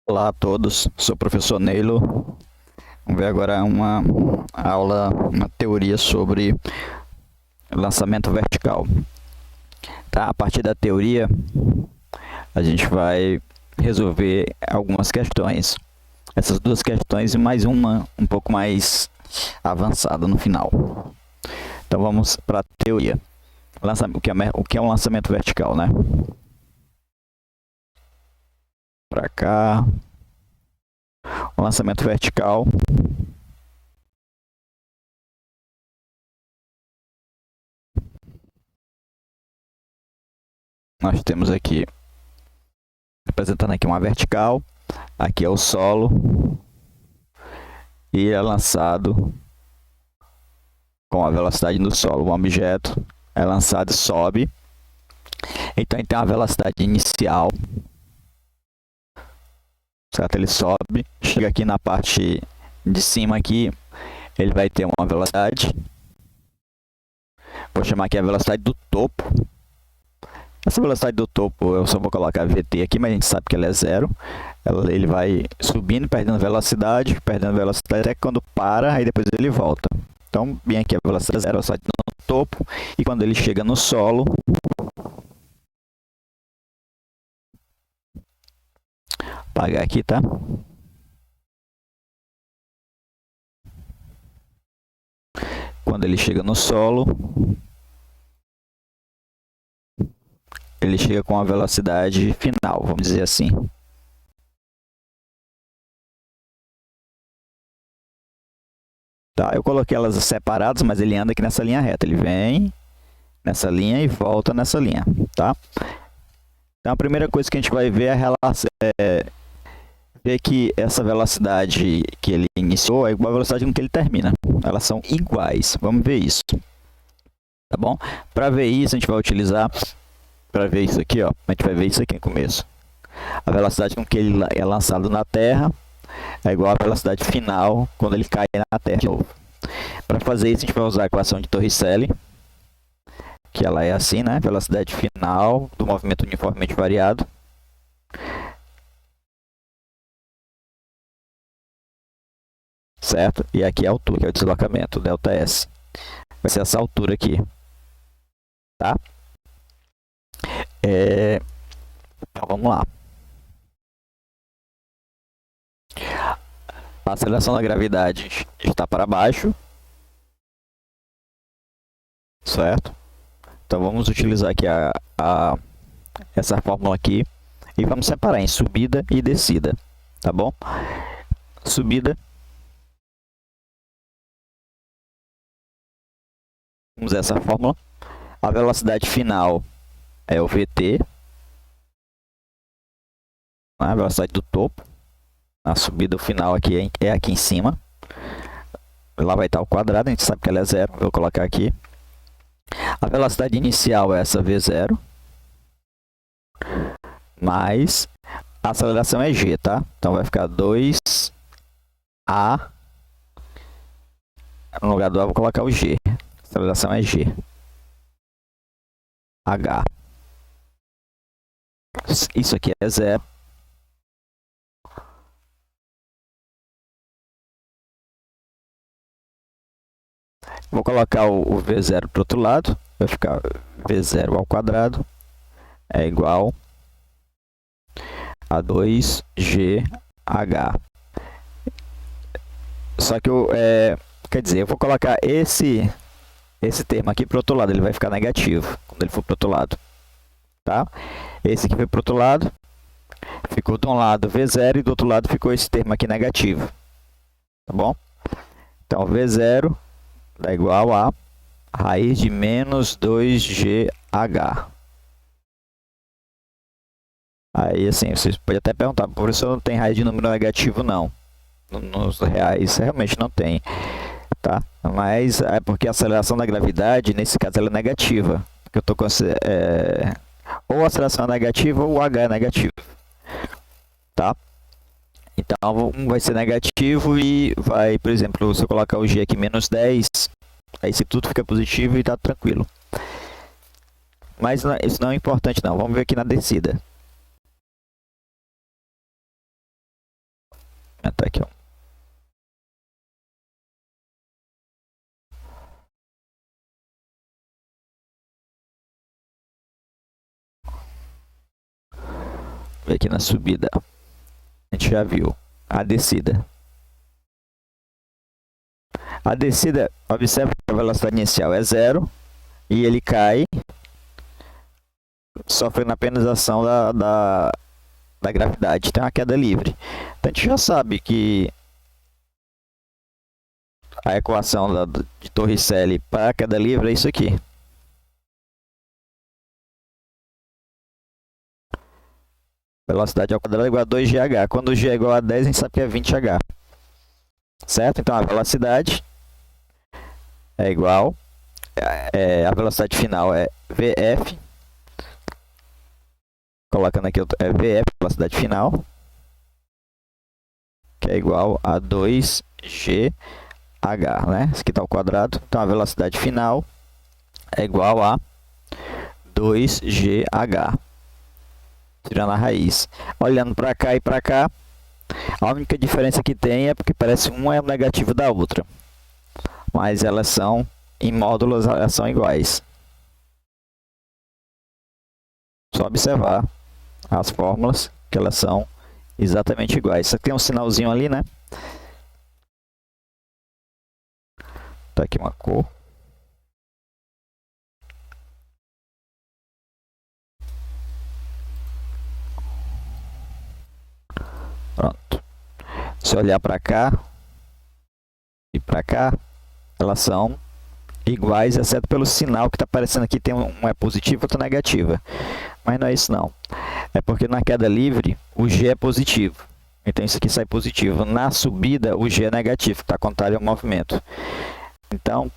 Olá a todos, sou o professor Neilo. Vamos ver agora uma teoria sobre lançamento vertical. Tá? A partir da teoria, a gente vai resolver algumas questões. Essas duas questões e mais uma um pouco mais avançada no final. Então vamos para a teoria. O que é um lançamento vertical, né? Para cá. Um lançamento vertical nós temos aqui, representando aqui uma vertical, aqui é o solo, e é lançado com a velocidade do solo. O objeto é lançado e sobe, então ele tem uma velocidade inicial, certo? Ele sobe, chega aqui na parte de cima aqui, ele vai ter uma velocidade, vou chamar aqui a velocidade do topo. Essa velocidade do topo eu só vou colocar VT aqui, mas a gente sabe que ela é zero. Ele vai subindo, perdendo velocidade até que quando para, aí depois ele volta. Então, bem aqui a velocidade zero, a velocidade no topo, e quando ele chega no solo, apagar aqui, tá? Quando ele chega no solo, ele chega com a velocidade final, vamos dizer assim. Tá, eu coloquei elas separadas, mas ele anda aqui nessa linha reta. Ele vem nessa linha e volta nessa linha, tá? Então a primeira coisa que a gente vai ver ver que essa velocidade que ele iniciou é igual à velocidade com que ele termina. Elas são iguais. Vamos ver isso. Tá bom? Para ver isso, a gente vai utilizar, para ver isso aqui, ó, a gente vai ver isso aqui no começo. A velocidade com que ele é lançado na Terra é igual à velocidade final quando ele cai na Terra de novo. Para fazer isso, a gente vai usar a equação de Torricelli, que ela é assim, né? Velocidade final do movimento uniformemente variado. Certo? E aqui é a altura, que é o deslocamento, ΔS. Vai ser essa altura aqui. Tá? Então vamos lá. A aceleração da gravidade está para baixo. Certo? Então vamos utilizar aqui essa fórmula aqui e vamos separar em subida e descida, tá bom? Subida, vamos usar essa fórmula. A velocidade final é o VT, a velocidade do topo. A subida final aqui é aqui em cima. Lá vai estar o quadrado, a gente sabe que ela é zero, vou colocar aqui. A velocidade inicial é essa V0, mais a aceleração é G, tá? Então vai ficar 2A, no lugar do A vou colocar o G. A aceleração é G. H. Isso aqui é zero. Vou colocar o V0 para o outro lado, vai ficar V0 ao quadrado é igual a 2GH. Só que quer dizer, eu vou colocar esse termo aqui para o outro lado, ele vai ficar negativo quando ele for para o outro lado. Tá? Esse aqui foi para o outro lado, ficou de um lado V0 e do outro lado ficou esse termo aqui negativo. Tá bom? Então, V0 dá igual a raiz de menos 2GH. Aí, assim, vocês podem até perguntar, professor, não tem raiz de número negativo, não. Nos reais, realmente não tem, tá? Mas é porque a aceleração da gravidade, nesse caso, ela é negativa. Porque eu tô com ou a aceleração é negativa ou o H é negativo, tá? Então, um vai ser negativo e vai, por exemplo, se eu colocar o G aqui menos 10, aí se tudo fica positivo e tá tranquilo. Mas isso não é importante não, vamos ver aqui na descida. Tá aqui, ó. Vem aqui na subida. A gente já viu a descida. A descida, observa que a velocidade inicial é 0 e ele cai, sofrendo apenas a ação da gravidade. Tem uma queda livre. Então a gente já sabe que a equação de Torricelli para a queda livre é isso aqui. Velocidade ao quadrado é igual a 2gh. Quando g é igual a 10, a gente sabe que é 20h. Certo? Então a velocidade é igual, a velocidade final é Vf, colocando aqui é Vf, velocidade final, que é igual a 2gh, né? Isso aqui está ao quadrado, então a velocidade final é igual a 2gh, tirando a raiz. Olhando para cá e para cá, a única diferença que tem é porque parece uma é o negativo da outra, mas elas são, em módulos, elas são iguais. Só observar as fórmulas, que elas são exatamente iguais. Só que tem um sinalzinho ali, né? Tá aqui uma cor. Pronto. Se olhar para cá e para cá, elas são iguais, exceto pelo sinal que está aparecendo aqui, tem um é positivo e outro negativa. Mas não é isso não. É porque na queda livre, o G é positivo. Então isso aqui sai positivo. Na subida, o G é negativo, está contrário ao movimento. Então,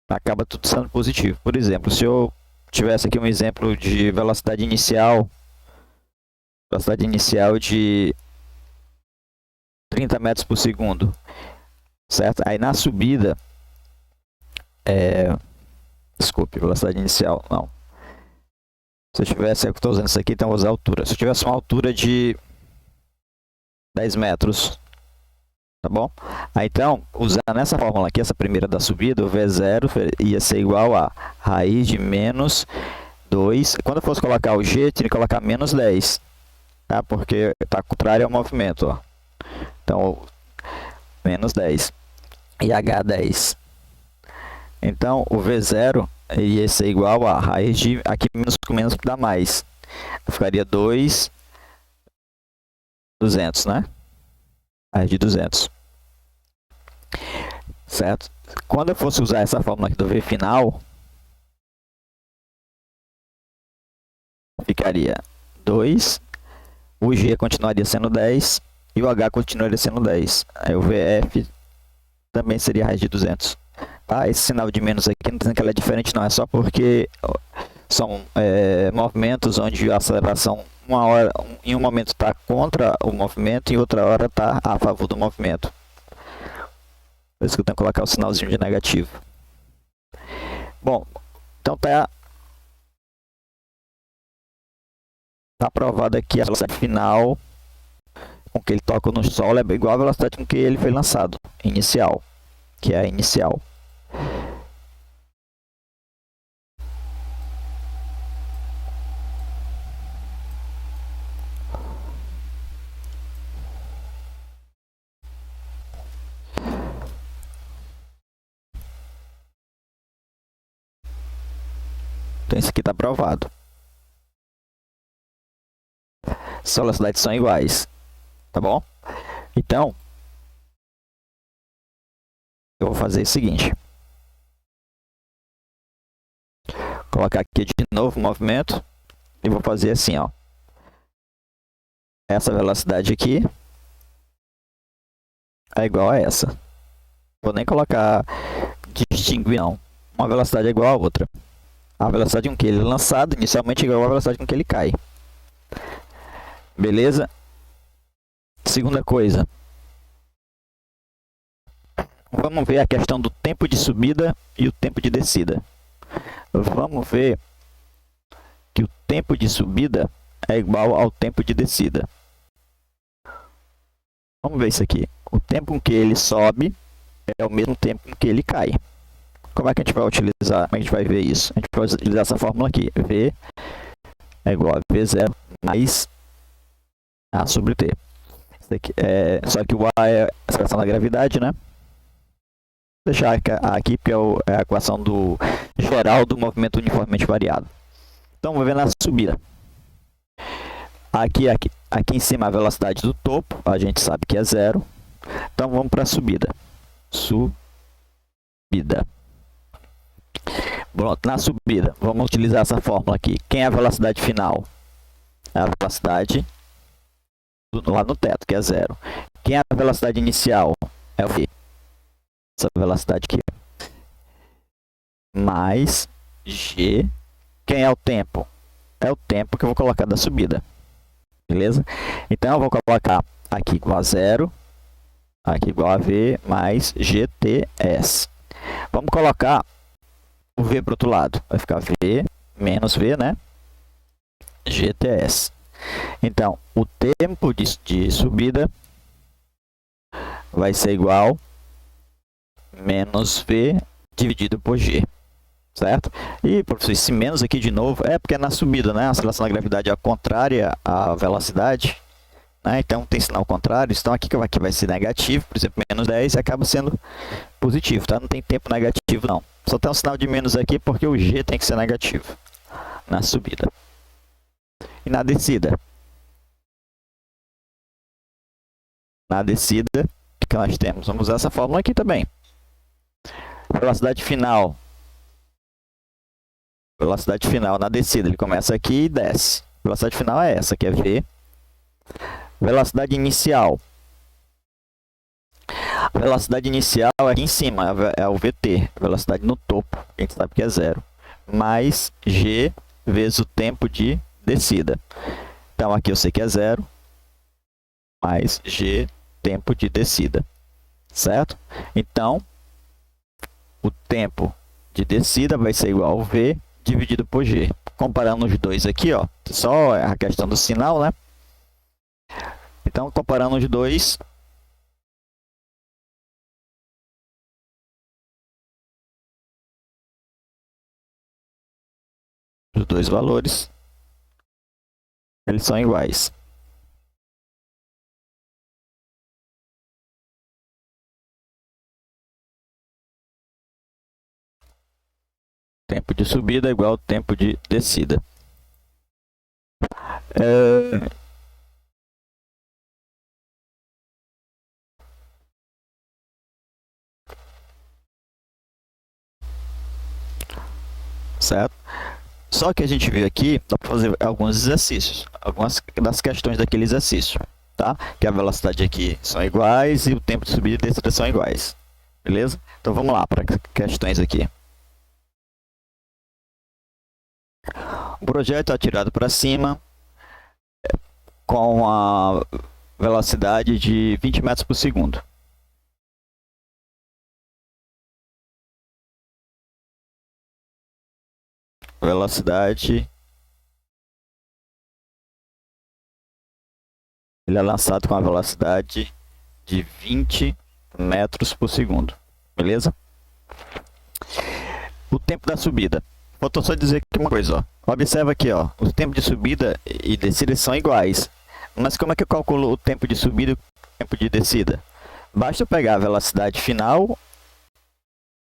acaba tudo sendo positivo. Por exemplo, se eu tivesse aqui um exemplo de velocidade inicial de 30 metros por segundo, certo? Aí na subida, desculpe, velocidade inicial, não. Se eu tivesse, eu estou usando isso aqui, então eu vou usar a altura. Se eu tivesse uma altura de 10 metros, tá bom? Aí, então, usando essa fórmula aqui, essa primeira da subida, o V0 ia ser igual a raiz de menos 2. Quando eu fosse colocar o G, tinha que colocar menos 10, tá? Porque está contrário ao movimento, ó. Então, menos 10 e H 10. Então, o V0 ia ser igual a raiz de, aqui menos com menos dá mais. Ficaria 200, né? Raiz de 200. Certo? Quando eu fosse usar essa fórmula aqui do V final, ficaria 2, o G continuaria sendo 10 e o H continuaria sendo 10. Aí o VF também seria a raiz de 200. Tá? Esse sinal de menos aqui não está dizendo que ela é diferente, não. É só porque são movimentos onde a aceleração em um momento está contra o movimento e em outra hora está a favor do movimento. Por isso que eu tenho que colocar o sinalzinho de negativo. Bom, então tá aprovado aqui a velocidade final com que ele toca no solo é igual à velocidade com que ele foi lançado, inicial, que é a inicial. Então isso aqui está aprovado. As velocidades são iguais, tá bom? Então, eu vou fazer o seguinte. Colocar aqui de novo o movimento e vou fazer assim, ó. Essa velocidade aqui é igual a essa. Vou nem colocar distinguir não. Uma velocidade é igual a outra. A velocidade com que ele é lançado inicialmente é igual à velocidade com que ele cai. Beleza? Segunda coisa. Vamos ver a questão do tempo de subida e o tempo de descida. Vamos ver que o tempo de subida é igual ao tempo de descida. Vamos ver isso aqui. O tempo com que ele sobe é o mesmo tempo com que ele cai. Como é que a gente vai utilizar? Como a gente vai ver isso? A gente vai utilizar essa fórmula aqui. V é igual a V0 mais A sobre T. Isso aqui só que o A é a aceleração da gravidade, né? Vou deixar aqui porque é a equação geral do movimento uniformemente variado. Então, vou ver na subida. Aqui em cima a velocidade do topo, a gente sabe que é 0. Então, vamos para a subida. Subida. Pronto, na subida, vamos utilizar essa fórmula aqui. Quem é a velocidade final? É a velocidade lá no teto, que é 0. Quem é a velocidade inicial? É o V. Essa velocidade aqui. Mais G. Quem é o tempo? É o tempo que eu vou colocar da subida. Beleza? Então, eu vou colocar aqui igual a 0. Aqui igual a V mais GTS. Vamos colocar o V para o outro lado. Vai ficar V menos V, né? GTS. Então, o tempo de subida vai ser igual a menos V dividido por G. Certo? E, professor, esse menos aqui de novo é porque é na subida, né? A aceleração da gravidade é contrária à velocidade. Né? Então, tem sinal contrário. Então, aqui vai ser negativo. Por exemplo, menos 10 acaba sendo positivo. Tá? Não tem tempo negativo, não. Só tem um sinal de menos aqui porque o G tem que ser negativo na subida. E na descida? Na descida, o que nós temos? Vamos usar essa fórmula aqui também. Velocidade final. Velocidade final na descida. Ele começa aqui e desce. Velocidade final é essa, que é V. Velocidade inicial. A velocidade inicial aqui em cima é o VT. Velocidade no topo. A gente sabe que é 0. Mais G vezes o tempo de descida. Então, aqui eu sei que é 0. Mais G tempo de descida. Certo? Então, o tempo de descida vai ser igual a V dividido por G. Comparando os dois aqui, ó, só a questão do sinal, né? Então, comparando os dois, os dois valores, eles são iguais. Tempo de subida é igual ao tempo de descida. Certo? Só que a gente viu aqui, dá para fazer alguns exercícios, algumas das questões daquele exercício, tá? Que a velocidade aqui são iguais e o tempo de subida e descida são iguais. Beleza? Então vamos lá para questões aqui. O projeto é atirado para cima com a velocidade de 20 metros por segundo. Velocidade. Ele é lançado com a velocidade de 20 metros por segundo. Beleza? O tempo da subida. Faltou só dizer aqui uma coisa, ó. Observa aqui, ó. O tempo de subida e descida são iguais. Mas como é que eu calculo o tempo de subida e o tempo de descida? Basta eu pegar a velocidade final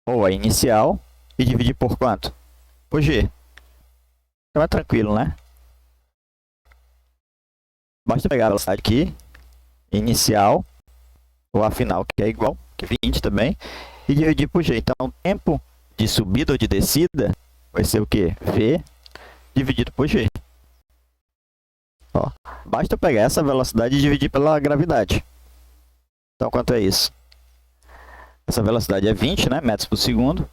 ou a inicial e dividir por quanto? Por G. Então é tranquilo, né? Basta pegar a velocidade aqui, inicial, ou a final, que é igual, que é 20 também, e dividir por G. Então, o tempo de subida ou de descida vai ser o quê? V dividido por G. Ó, basta eu pegar essa velocidade e dividir pela gravidade. Então, quanto é isso? Essa velocidade é 20, né, metros por segundo.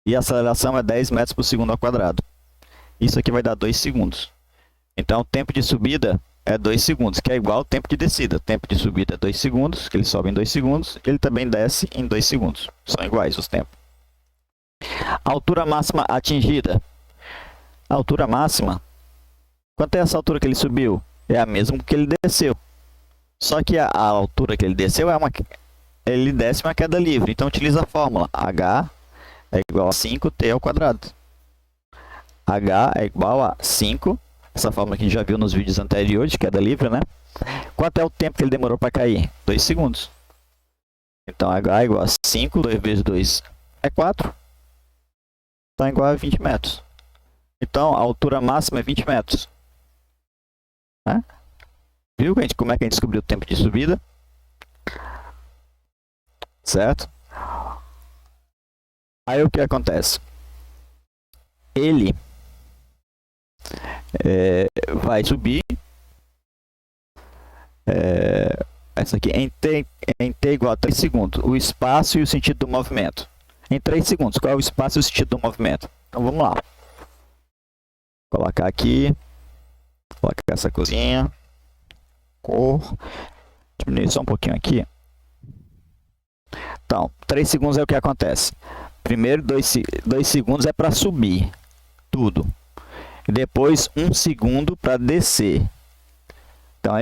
E a aceleração é 10 metros por segundo ao quadrado. Isso aqui vai dar 2 segundos. Então, o tempo de subida é 2 segundos, que é igual ao tempo de descida. O tempo de subida é 2 segundos, que ele sobe em 2 segundos. Ele também desce em 2 segundos. São iguais os tempos. A altura máxima atingida. A altura máxima, quanto é essa altura que ele subiu? É a mesma que ele desceu. Só que a altura que ele desceu ele desce uma queda livre. Então utiliza a fórmula h é igual a 5t ao quadrado. H é igual a 5, essa fórmula que a gente já viu nos vídeos anteriores de queda livre, né? Quanto é o tempo que ele demorou para cair? 2 segundos. Então H é igual a 5, 2 vezes 2 é 4. Então é igual a 20 metros. Então a altura máxima é 20 metros. Né? Viu como é que a gente descobriu o tempo de subida? Certo? Aí o que acontece? Ele vai subir essa aqui em t igual a 3 segundos, o espaço e o sentido do movimento. Em 3 segundos, qual é o espaço e o sentido do movimento? Então vamos lá. Vou colocar aqui, colocar essa cozinha, cor, diminuir só um pouquinho aqui. Então, 3 segundos é o que acontece. Primeiro, 2 segundos é para subir tudo. Depois, 1 segundo para descer. Então,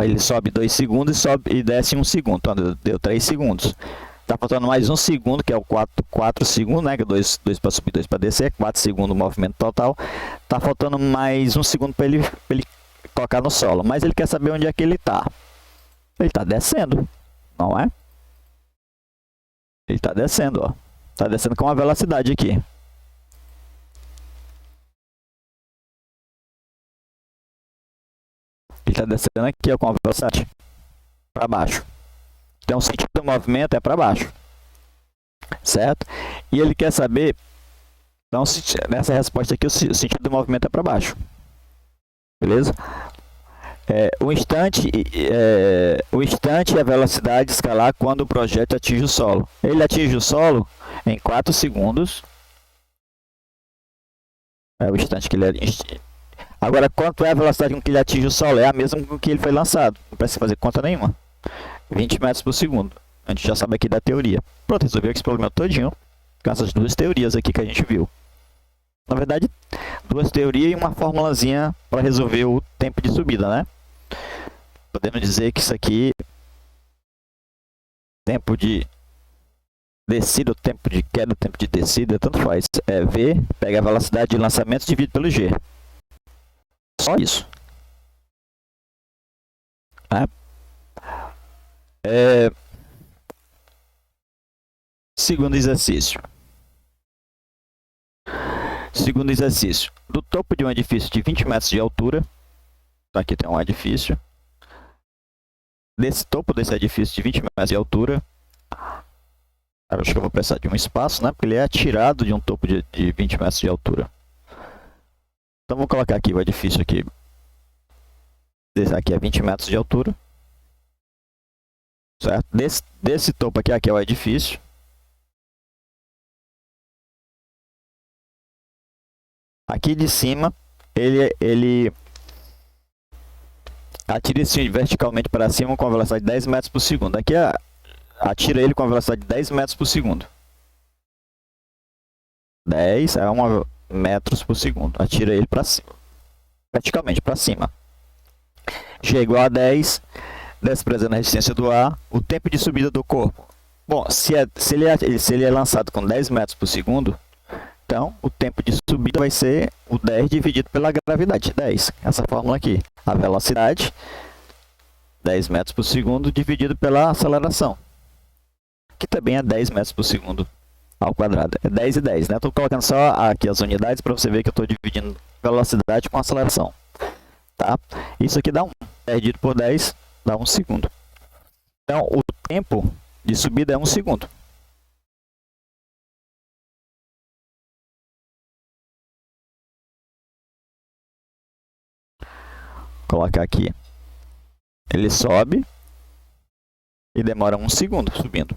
ele sobe 2 segundos e desce 1 segundo. Então, deu 3 segundos. Está faltando mais 1 segundo, que é o 4 segundos, né? Que é 2 para subir, 2 para descer. 4 segundos o movimento total. Está faltando mais 1 segundo para ele tocar no solo. Mas ele quer saber onde é que ele está. Ele está descendo, não é? Ele está descendo, ó. Está descendo com uma velocidade aqui. Ele está descendo aqui, ó, com a velocidade para baixo. Então o sentido do movimento é para baixo. Certo? E ele quer saber, então, nessa resposta aqui, o sentido do movimento é para baixo. Beleza? O instante é a velocidade escalar quando o projétil atinge o solo. Ele atinge o solo em 4 segundos. É o instante que ele atinge. Agora, quanto é a velocidade com que ele atinge o solo? É a mesma com que ele foi lançado. Não precisa fazer conta nenhuma. 20 metros por segundo. A gente já sabe aqui da teoria. Pronto, resolveu esse problema todinho com essas duas teorias aqui que a gente viu. Na verdade, 2 teorias e uma formulazinha para resolver o tempo de subida, né? Podemos dizer que isso aqui, tempo de descida, o tempo de queda, o tempo de descida, tanto faz. V, pega a velocidade de lançamento e divide pelo G. Só isso. Segundo exercício. Segundo exercício. Do topo de um edifício de 20 metros de altura, aqui tem um edifício. Desse topo desse edifício de 20 metros de altura, eu acho que eu vou precisar de um espaço, né? Porque ele é atirado de um topo de 20 metros de altura. Então vou colocar aqui o edifício aqui. Esse aqui é 20 metros de altura. Certo? Desse topo aqui é o edifício. Aqui de cima, ele atira esse verticalmente para cima com a velocidade de 10 metros por segundo. Aqui atira ele com a velocidade de 10 metros por segundo. 10 é 1 metros por segundo. Atira ele para cima. Verticalmente para cima. G igual a 10. Desprezando a resistência do ar. O tempo de subida do corpo. Bom, se ele é lançado com 10 metros por segundo, então o tempo de subida vai ser o 10 dividido pela gravidade. 10. Essa fórmula aqui. A velocidade, 10 metros por segundo, dividido pela aceleração. Que também é 10 metros por segundo ao quadrado. É 10 e 10, né? Estou colocando só aqui as unidades para você ver que eu estou dividindo velocidade com aceleração. Tá? Isso aqui dá 1. 10 dividido por 10 dá 1 segundo. Então, o tempo de subida é 1 segundo. Vou colocar aqui. Ele sobe e demora 1 segundo subindo.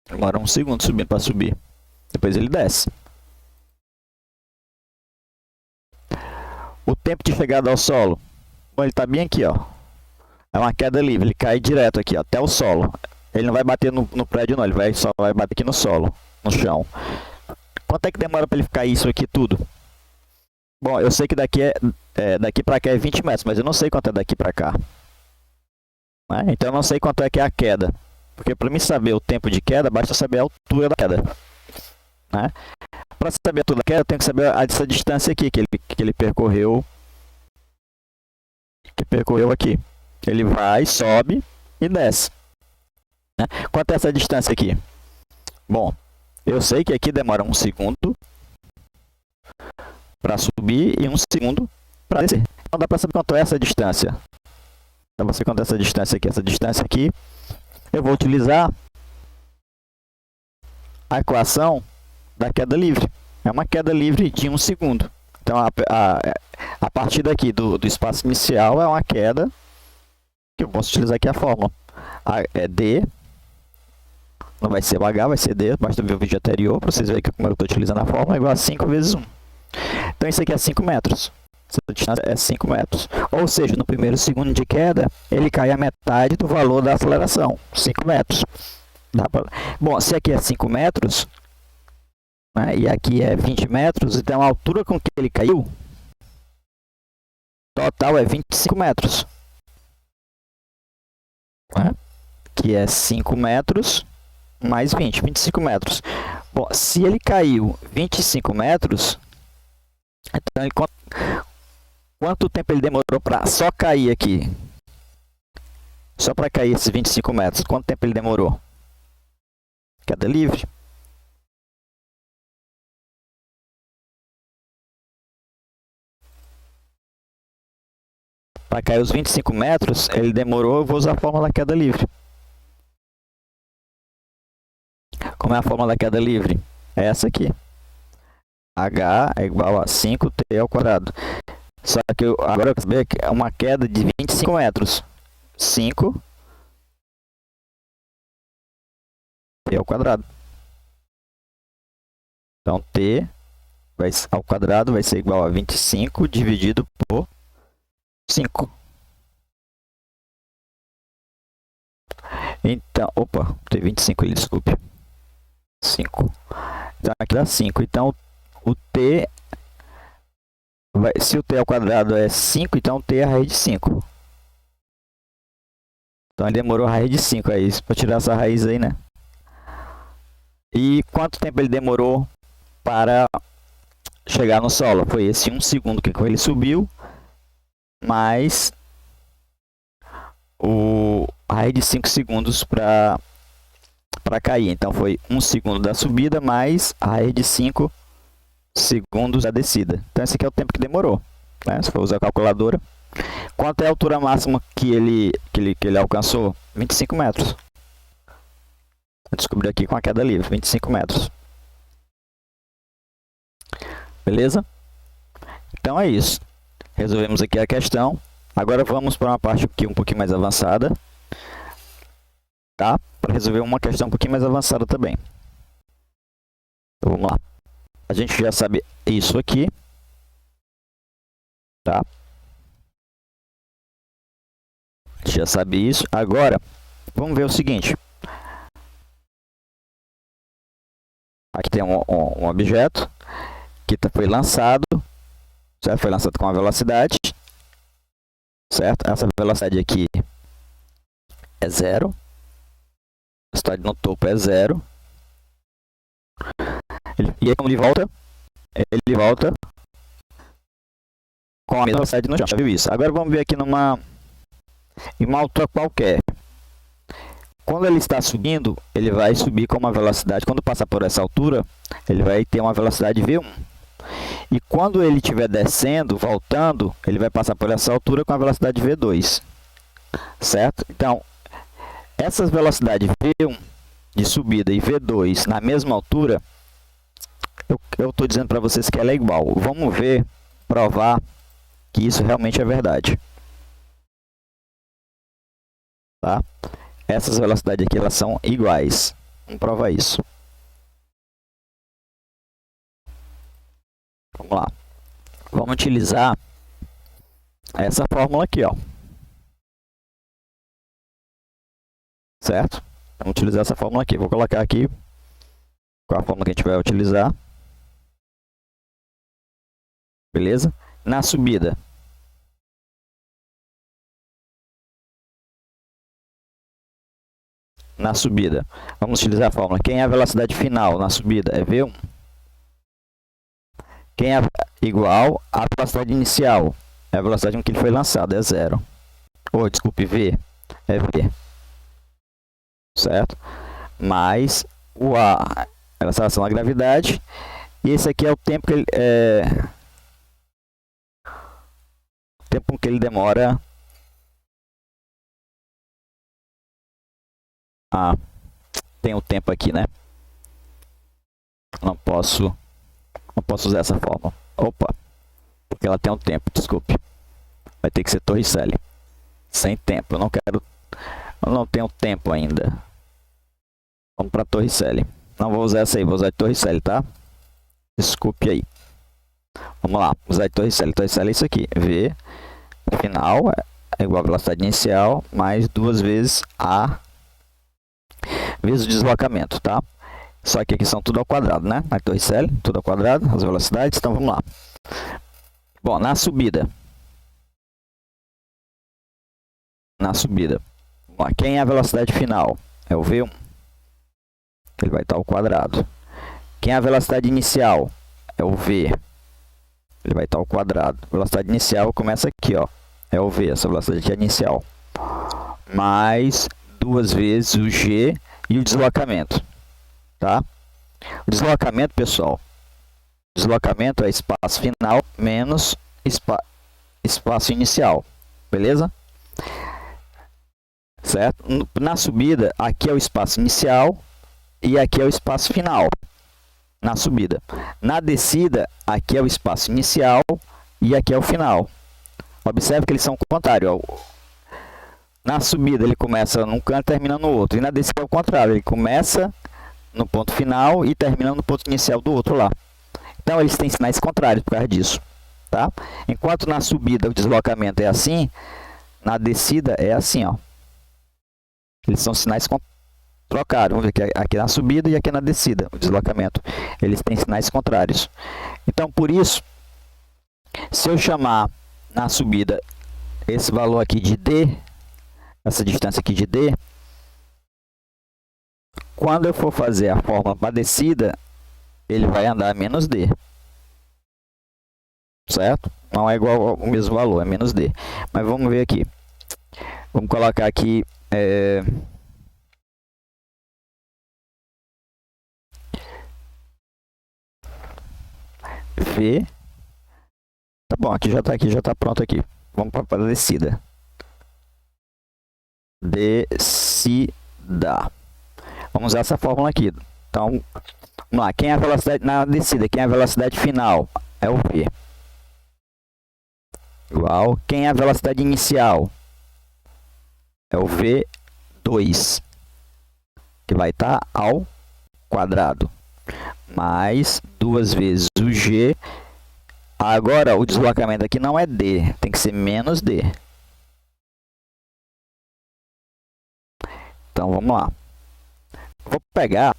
Demora 1 segundo subindo para subir. Depois ele desce. O tempo de chegada ao solo. Bom, ele está bem aqui, ó. É uma queda livre. Ele cai direto aqui, ó, até o solo. Ele não vai bater no prédio, não. Ele só vai bater aqui no solo, no chão. Quanto é que demora para ele ficar isso aqui tudo? Bom, eu sei que daqui para cá é 20 metros, mas eu não sei quanto é daqui para cá. Né? Então eu não sei quanto é que é a queda. Porque para mim saber o tempo de queda, basta saber a altura da queda. Né? Para saber a altura da queda, eu tenho que saber essa distância aqui que ele percorreu. Que percorreu aqui. Ele vai, sobe e desce. Né? Quanto é essa distância aqui? Bom, eu sei que aqui demora 1 segundo para subir e 1 segundo para descer. Então dá para saber quanto é essa distância. Dá para saber quanto é essa distância aqui. Essa distância aqui, eu vou utilizar a equação da queda livre. É uma queda livre de 1 segundo. Então, a partir daqui do espaço inicial é uma queda que eu posso utilizar aqui a fórmula. É D, não vai ser o H, vai ser D, basta ver o vídeo anterior para vocês verem como eu estou utilizando a fórmula, é igual a 5 vezes 1. Então, isso aqui é 5 metros. Essa distância é 5 metros. Ou seja, no primeiro segundo de queda, ele cai a metade do valor da aceleração, 5 metros. Bom, se aqui é 5 metros, né, e aqui é 20 metros, então a altura com que ele caiu, total é 25 metros. Né, que é 5 metros mais 25 metros. Bom, se ele caiu 25 metros, então quanto tempo ele demorou para só cair aqui? Só para cair esses 25 metros, quanto tempo ele demorou? Queda livre. Para cair os 25 metros, ele demorou, eu vou usar a fórmula da queda livre. Como é a fórmula da queda livre? É essa aqui. H é igual a 5t ao quadrado. Só que agora eu quero saber que é uma queda de 25 metros. 5t ao quadrado. Então, t ao quadrado vai ser igual a 25 dividido por 5. Então, opa, tem 25 ali, desculpe. 5. Então, aqui dá 5. Então, o t, se o t ao quadrado é 5, então o t é a raiz de 5. Então, ele demorou a raiz de 5 aí, para tirar essa raiz aí, né? E quanto tempo ele demorou para chegar no solo? Foi esse 1 segundo que ele subiu, mais a raiz de 5 segundos para cair. Então, foi 1 segundo da subida, mais a raiz de 5 segundos da descida. Então, esse aqui é o tempo que demorou. Né? Se for usar a calculadora. Quanto é a altura máxima que ele alcançou? 25 metros. Eu descobri aqui com a queda livre, 25 metros. Beleza? Então, é isso. Resolvemos aqui a questão. Agora vamos para uma parte aqui um pouquinho mais avançada. Tá? Para resolver uma questão um pouquinho mais avançada também. Então, vamos lá. A gente já sabe isso aqui. Tá? A gente já sabe isso. Agora, vamos ver o seguinte. Aqui tem um objeto que foi lançado. Certo? Foi lançado com uma velocidade. Certo? Essa velocidade aqui é 0. A velocidade no topo é 0. E aí, como ele volta com a mesma velocidade no chão. Já viu isso? Agora vamos ver aqui em uma altura qualquer. Quando ele está subindo, ele vai subir com uma velocidade. Quando passar por essa altura, ele vai ter uma velocidade V1. E quando ele estiver descendo, voltando, ele vai passar por essa altura com a velocidade V2. Certo? Então, essas velocidades V1 de subida e V2 na mesma altura, eu estou dizendo para vocês que ela é igual. Vamos ver, provar que isso realmente é verdade. Tá? Essas velocidades aqui, elas são iguais. Vamos provar isso. Vamos lá. Vamos utilizar essa fórmula aqui, ó. Certo? Vamos utilizar essa fórmula aqui. Vou colocar aqui qual a fórmula que a gente vai utilizar. Beleza? Na subida. Na subida. Vamos utilizar a fórmula. Quem é a velocidade final na subida? É V1. Quem é igual à velocidade inicial? É a velocidade com que ele foi lançado, é 0. Ou, desculpe, V. É V. Certo? Mais o A, a aceleração da gravidade. E esse aqui é o tempo que ele... o tempo que ele demora... tem o tempo aqui, né? Não posso usar essa fórmula. Opa, porque ela tem um tempo, desculpe. Vai ter que ser Torricelli. Sem tempo, eu não tenho tempo ainda. Vamos para Torricelli. Não vou usar essa aí, vou usar de Torricelli, tá? Desculpe aí. Vamos lá, usar de Torricelli. Torricelli é isso aqui. V final é igual a velocidade inicial mais 2 vezes A vezes o deslocamento, tá? Só que aqui são tudo ao quadrado, né? Na Torricelli, tudo ao quadrado, as velocidades. Então vamos lá. Bom, na subida. Na subida. Quem é a velocidade final? É o V1. Ele vai estar ao quadrado. Quem é a velocidade inicial? É o V. Ele vai estar ao quadrado. A velocidade inicial começa aqui, ó. É o V, essa velocidade aqui é inicial. Mais 2 vezes o G e o deslocamento. Tá? O deslocamento, pessoal. Deslocamento é espaço final menos espaço inicial. Beleza? Certo? Na subida, aqui é o espaço inicial e aqui é o espaço final. Na subida. Na descida, aqui é o espaço inicial e aqui é o final. Observe que eles são contrários. Na subida, ele começa num canto e termina no outro. E na descida é o contrário. Ele começa no ponto final e termina no ponto inicial do outro lá. Então, eles têm sinais contrários por causa disso. Tá? Enquanto na subida o deslocamento é assim, na descida é assim, ó. Eles são sinais trocados. Vamos ver aqui na subida e aqui na descida, o deslocamento. Eles têm sinais contrários. Então, por isso, se eu chamar na subida esse valor aqui de D, essa distância aqui de D, quando eu for fazer a fórmula para a descida, ele vai andar menos D. Certo? Não é igual ao mesmo valor, é menos D. Mas vamos ver aqui. Vamos colocar aqui... V. Tá bom, aqui já tá pronto aqui. Vamos para a descida. Descida. Vamos usar essa fórmula aqui. Então, vamos lá. Quem é a velocidade na descida? Quem é a velocidade final? É o V. Igual. Quem é a velocidade inicial? É o V2. Que vai estar ao quadrado. Mais 2 vezes o G. Agora, o deslocamento aqui não é D. Tem que ser menos D. Então, vamos lá. Vou pegar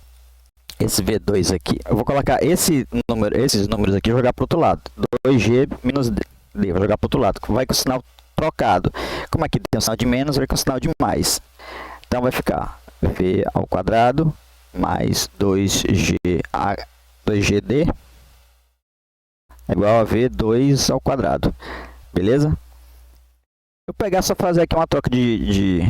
esse V2 aqui. Eu vou colocar esses números aqui e jogar para o outro lado. 2G menos D. Vou jogar para o outro lado. Vai com o sinal trocado. Como aqui tem o sinal de menos, vai com o sinal de mais. Então, vai ficar V ao quadrado mais 2GD é igual a V2 ao quadrado. Beleza? Eu vou pegar só fazer aqui uma troca de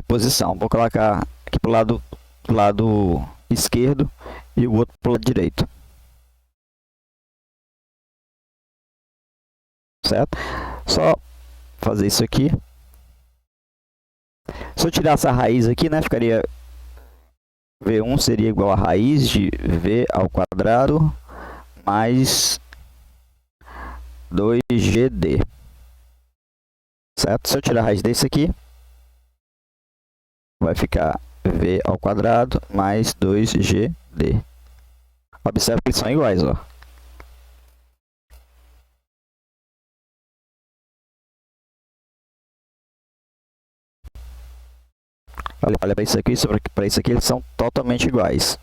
posição. Vou colocar aqui para o lado esquerdo e o outro para o lado direito. Certo? Só fazer isso aqui. Se eu tirar essa raiz aqui, né, ficaria V1 seria igual a raiz de V ao quadrado mais 2GD. Certo? Se eu tirar a raiz desse aqui, vai ficar V ao quadrado mais 2GD. Observe que eles são iguais, ó. Olha para isso aqui, para isso aqui, eles são totalmente iguais.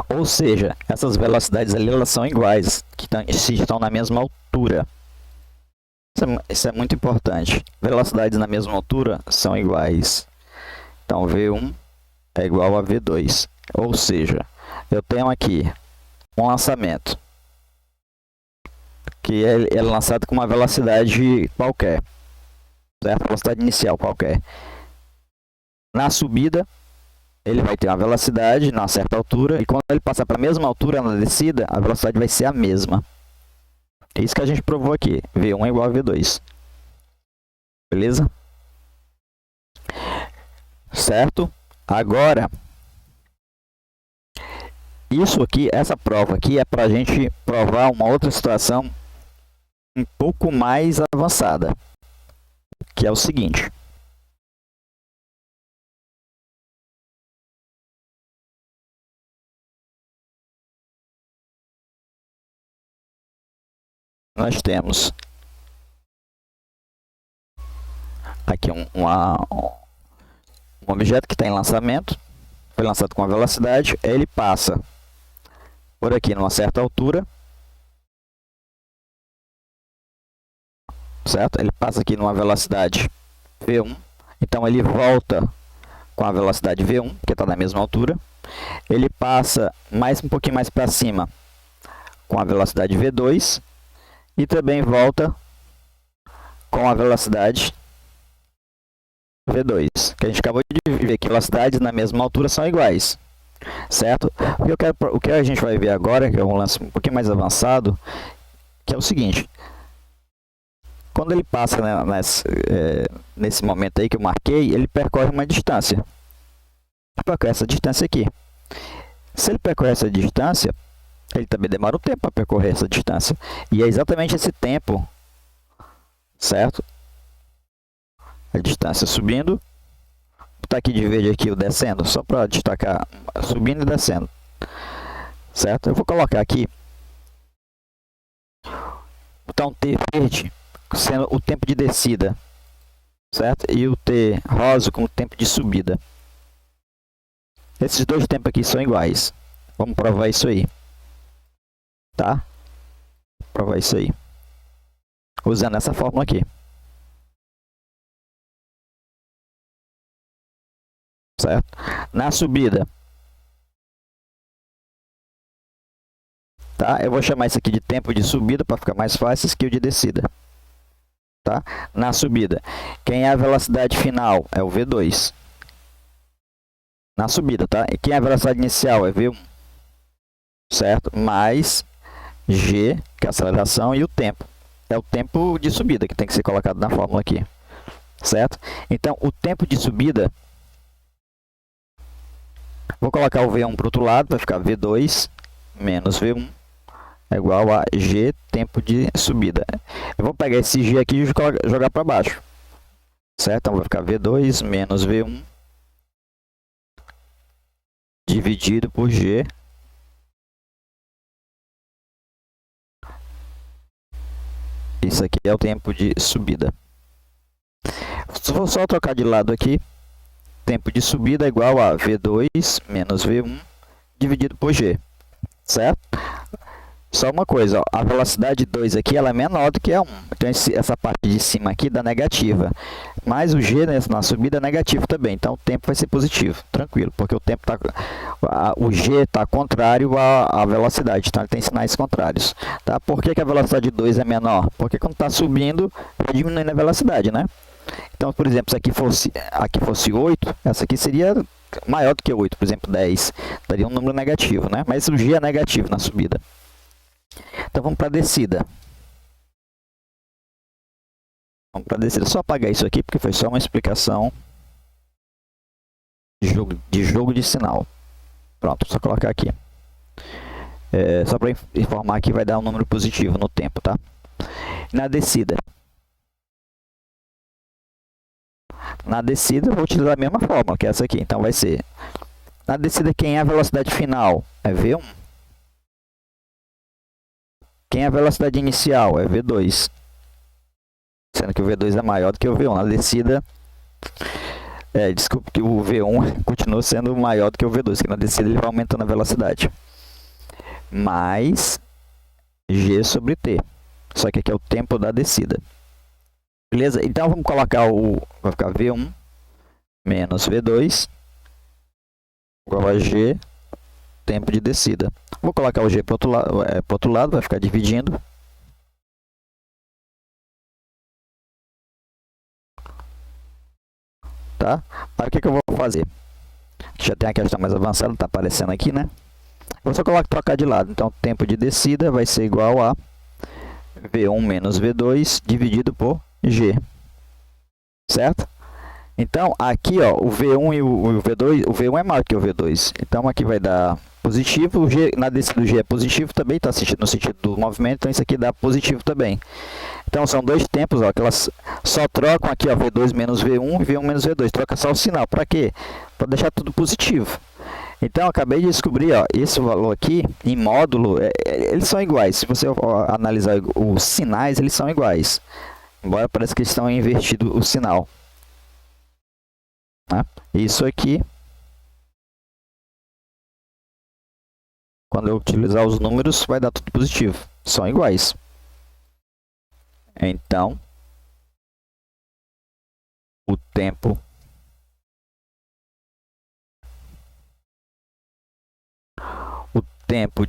Ou seja, essas velocidades ali elas são iguais, se estão na mesma altura. Isso é muito importante. Velocidades na mesma altura são iguais. Então, V1 é igual a V2. Ou seja, eu tenho aqui um lançamento que é lançado com uma velocidade qualquer, certo? Velocidade inicial qualquer. Na subida, ele vai ter uma velocidade numa certa altura, e quando ele passar para a mesma altura na descida, a velocidade vai ser a mesma. É isso que a gente provou aqui. V1 é igual a V2. Beleza? Certo? Agora, isso aqui, essa prova aqui é para a gente provar uma outra situação um pouco mais avançada, que é o seguinte. Nós temos aqui um objeto que está em lançamento, foi lançado com uma velocidade, ele passa por aqui numa certa altura, certo? Ele passa aqui numa velocidade V1, então ele volta com a velocidade V1, que está na mesma altura, ele passa um pouquinho mais para cima com a velocidade V2 e também volta com a velocidade V2, que a gente acabou de ver que velocidades na mesma altura são iguais, certo? O que a gente vai ver agora, que é um lance um pouquinho mais avançado, que é o seguinte: quando ele passa, né, nesse momento aí que eu marquei, ele percorre uma distância. Ele percorre essa distância aqui. Se ele percorre essa distância, ele também demora um tempo para percorrer essa distância. E é exatamente esse tempo, certo? A distância subindo. Vou botar aqui de verde aqui o descendo, só para destacar, subindo e descendo. Certo? Eu vou colocar aqui, botar um T verde sendo o tempo de descida, certo? E o T rosa com o tempo de subida. Esses dois tempos aqui são iguais. Vamos provar isso aí. Tá? Vou provar isso aí. Usando essa fórmula aqui. Certo? Na subida, tá? Eu vou chamar isso aqui de tempo de subida para ficar mais fácil que o de descida. Tá? Na subida, quem é a velocidade final é o V2. Na subida, tá? E quem é a velocidade inicial é V1. Certo? Mais G, que é a aceleração, e o tempo. É o tempo de subida que tem que ser colocado na fórmula aqui. Certo? Então, o tempo de subida, vou colocar o V1 para o outro lado, vai ficar V2 menos V1 é igual a G, tempo de subida. Eu vou pegar esse G aqui e jogar para baixo. Certo? Então, vai ficar V2 menos V1 dividido por G. Isso aqui é o tempo de subida. Vou só trocar de lado aqui. Tempo de subida é igual a V2 menos V1 dividido por G. Certo? Só uma coisa, ó, a velocidade 2 aqui ela é menor do que a 1. Então essa parte de cima aqui dá negativa. Mas o G na subida é negativo também. Então o tempo vai ser positivo. Tranquilo, porque o G está contrário à velocidade. Então ele tem sinais contrários. Tá? Por que a velocidade 2 é menor? Porque quando está subindo, vai diminuindo a velocidade, né? Então, por exemplo, se aqui fosse 8, essa aqui seria maior do que 8, por exemplo, 10. Daria um número negativo, né? Mas o G é negativo na subida. Então vamos para a descida. Vamos para a descida. Só apagar isso aqui, porque foi só uma explicação de jogo de sinal. Pronto, só colocar aqui. Só para informar que vai dar um número positivo no tempo, tá? Na descida. Na descida, eu vou utilizar a mesma fórmula, que é essa aqui. Então, vai ser... Na descida, quem é a velocidade final? É V1. Quem é a velocidade inicial? É V2. Sendo que o V2 é maior do que o V1. Na descida, Desculpe, que o V1 continua sendo maior do que o V2, que na descida ele vai aumentando a velocidade. Mais G sobre T. Só que aqui é o tempo da descida. Beleza? Então vamos colocar vai ficar V1 menos V2 igual a G, tempo de descida. Vou colocar o G para o outro lado, vai ficar dividindo. Tá? Aí o que eu vou fazer? Já tem a questão mais avançada, está aparecendo aqui, né? Vou só trocar de lado. Então, tempo de descida vai ser igual a V1 menos V2 dividido por G. Certo? Então, aqui, ó, o V1 e o V2, o V1 é maior que o V2. Então, aqui vai dar positivo, o G, na descida do G é positivo também, está no sentido do movimento, então isso aqui dá positivo também. Então, são dois tempos, ó, que elas só trocam aqui, ó, V2 menos V1 e V1 menos V2. Troca só o sinal. Para quê? Para deixar tudo positivo. Então, eu acabei de descobrir, ó, esse valor aqui, em módulo, eles são iguais. Se você analisar os sinais, eles são iguais. Embora pareça que estão invertidos o sinal. Tá? Isso aqui, quando eu utilizar os números, vai dar tudo positivo. São iguais. Então, o tempo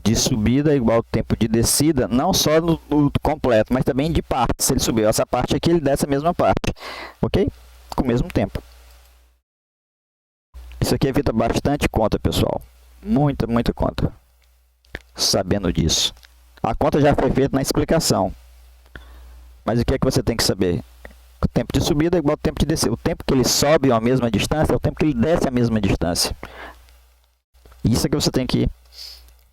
de subida é igual ao tempo de descida, não só no completo, mas também de parte. Se ele subiu essa parte aqui, ele desce a mesma parte. Ok? Com o mesmo tempo. Isso aqui evita bastante conta, pessoal. Muita conta. Sabendo disso. A conta já foi feita na explicação. Mas o que é que você tem que saber? O tempo de subida é igual ao tempo de descer. O tempo que ele sobe a mesma distância é o tempo que ele desce a mesma distância. Isso é que você tem que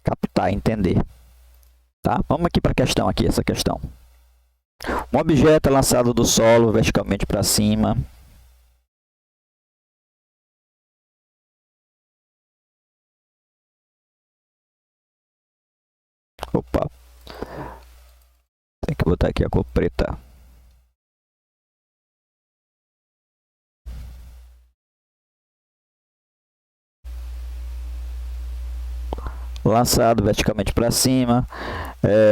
captar, entender. Tá? Vamos aqui para a questão aqui, essa questão. Um objeto é lançado do solo verticalmente para cima. Opa. Tem que botar aqui a cor preta. Lançado verticalmente para cima.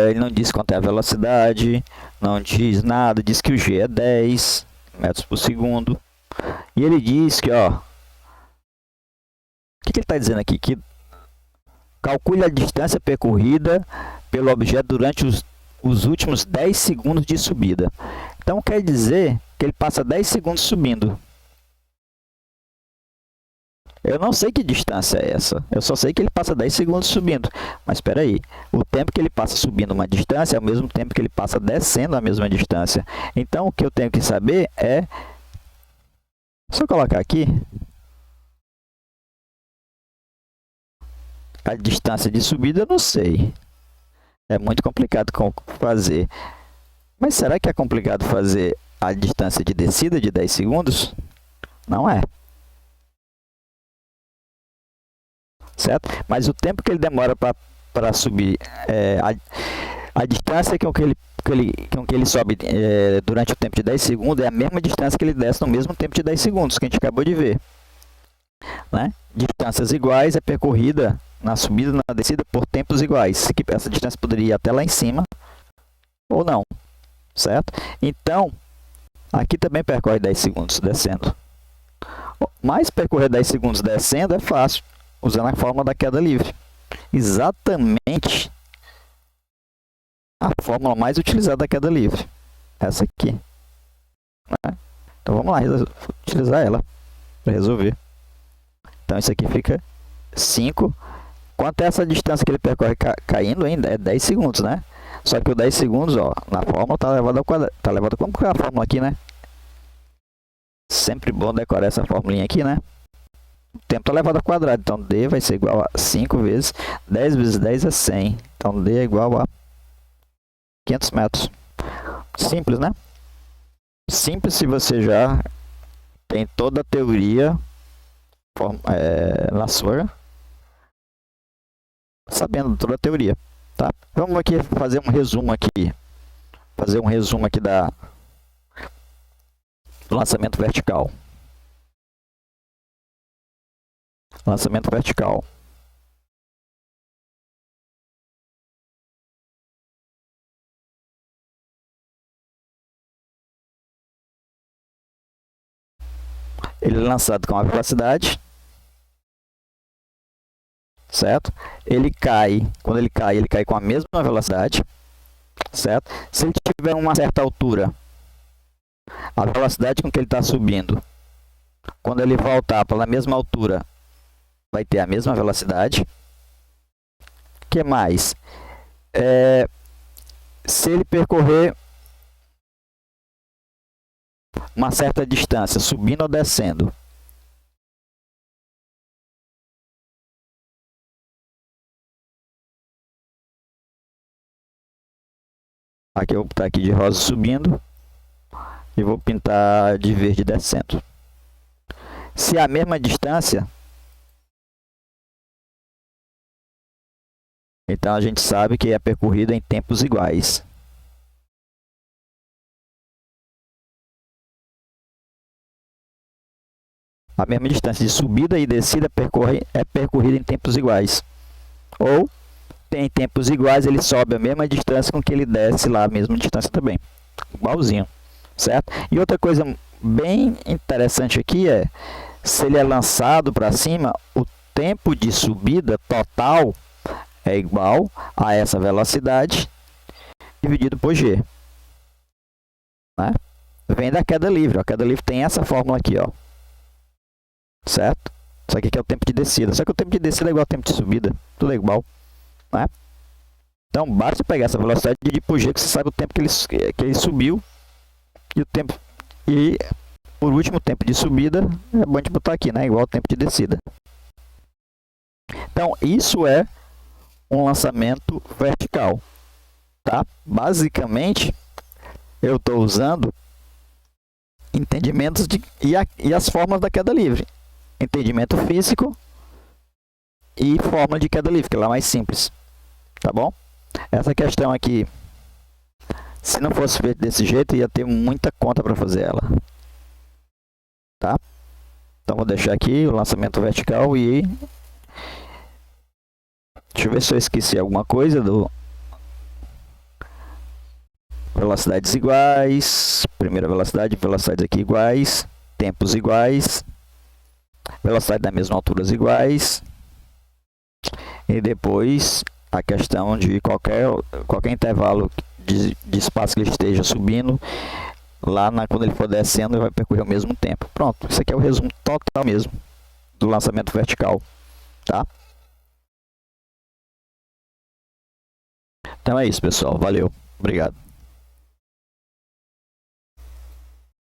Ele não diz quanto é a velocidade, não diz nada, diz que o G é 10 metros por segundo. E ele diz que, ó, o que ele está dizendo aqui? Que calcule a distância percorrida pelo objeto durante os últimos 10 segundos de subida. Então quer dizer que ele passa 10 segundos subindo. Eu não sei que distância é essa. Eu só sei que ele passa 10 segundos subindo. Mas espera aí. O tempo que ele passa subindo uma distância é o mesmo tempo que ele passa descendo a mesma distância. Então, o que eu tenho que saber é... Só colocar aqui. A distância de subida eu não sei. É muito complicado fazer. Mas será que é complicado fazer a distância de descida de 10 segundos? Não é. Certo? Mas o tempo que ele demora para subir, a distância com que ele sobe durante o tempo de 10 segundos é a mesma distância que ele desce no mesmo tempo de 10 segundos, que a gente acabou de ver. Né? Distâncias iguais é percorrida na subida e na descida por tempos iguais. Essa distância poderia ir até lá em cima ou não. Certo? Então, aqui também percorre 10 segundos descendo. Mas percorrer 10 segundos descendo é fácil, usando a fórmula da queda livre. Exatamente a fórmula mais utilizada da queda livre. Essa aqui. Né? Então vamos lá, utilizar ela para resolver. Então isso aqui fica 5. Quanto é essa distância que ele percorre caindo ainda? É 10 segundos, né? Só que o 10 segundos, ó, na fórmula está elevado ao quadrado. Está elevado, como que é a fórmula aqui, né? Sempre bom decorar essa formulinha aqui, né? O tempo está elevado ao quadrado, então D vai ser igual a 5 vezes 10 vezes 10 é 100. Então D é igual a 500 metros. Simples, né? Simples se você já tem toda a teoria na sua, sabendo toda a teoria, tá? Vamos aqui fazer um resumo aqui. Do lançamento vertical. Lançamento vertical. Ele é lançado com a velocidade, certo? Ele cai, quando ele cai com a mesma velocidade, certo? Se ele tiver uma certa altura, a velocidade com que ele está subindo, quando ele voltar para a mesma altura, vai ter a mesma velocidade. O que mais? Se ele percorrer uma certa distância, subindo ou descendo, aqui eu vou botar aqui de rosa subindo e vou pintar de verde descendo. Se é a mesma distância, então a gente sabe que é percorrida em tempos iguais. A mesma distância de subida e descida é percorrida em tempos iguais. Ou, tem tempos iguais, ele sobe a mesma distância com que ele desce lá a mesma distância também. Igualzinho, certo? E outra coisa bem interessante aqui é, se ele é lançado para cima, o tempo de subida total é igual a essa velocidade dividido por g. Né? Vem da queda livre. A queda livre tem essa fórmula aqui, ó. Certo? Isso aqui é o tempo de descida. Só que o tempo de descida é igual ao tempo de subida. Tudo é igual. Né? Então, basta pegar essa velocidade e dividir por g, que você sabe o tempo que ele subiu. E o tempo... E, por último, o tempo de subida é bom de botar aqui, né? Igual ao tempo de descida. Então, isso é um lançamento vertical. Tá? Basicamente, eu estou usando entendimentos e as formas da queda livre. Entendimento físico e fórmula de queda livre, que é lá mais simples. Tá bom? Essa questão aqui, se não fosse feita desse jeito, ia ter muita conta para fazer ela. Tá? Então, vou deixar aqui o lançamento vertical e... Deixa eu ver se eu esqueci alguma coisa do... Velocidades iguais, primeira velocidade, velocidades aqui iguais, tempos iguais, velocidade da mesma altura iguais, e depois a questão de qualquer intervalo de espaço que ele esteja subindo, lá quando ele for descendo, ele vai percorrer o mesmo tempo. Pronto, isso aqui é o resumo total mesmo do lançamento vertical, tá? Então é isso, pessoal. Valeu. Obrigado.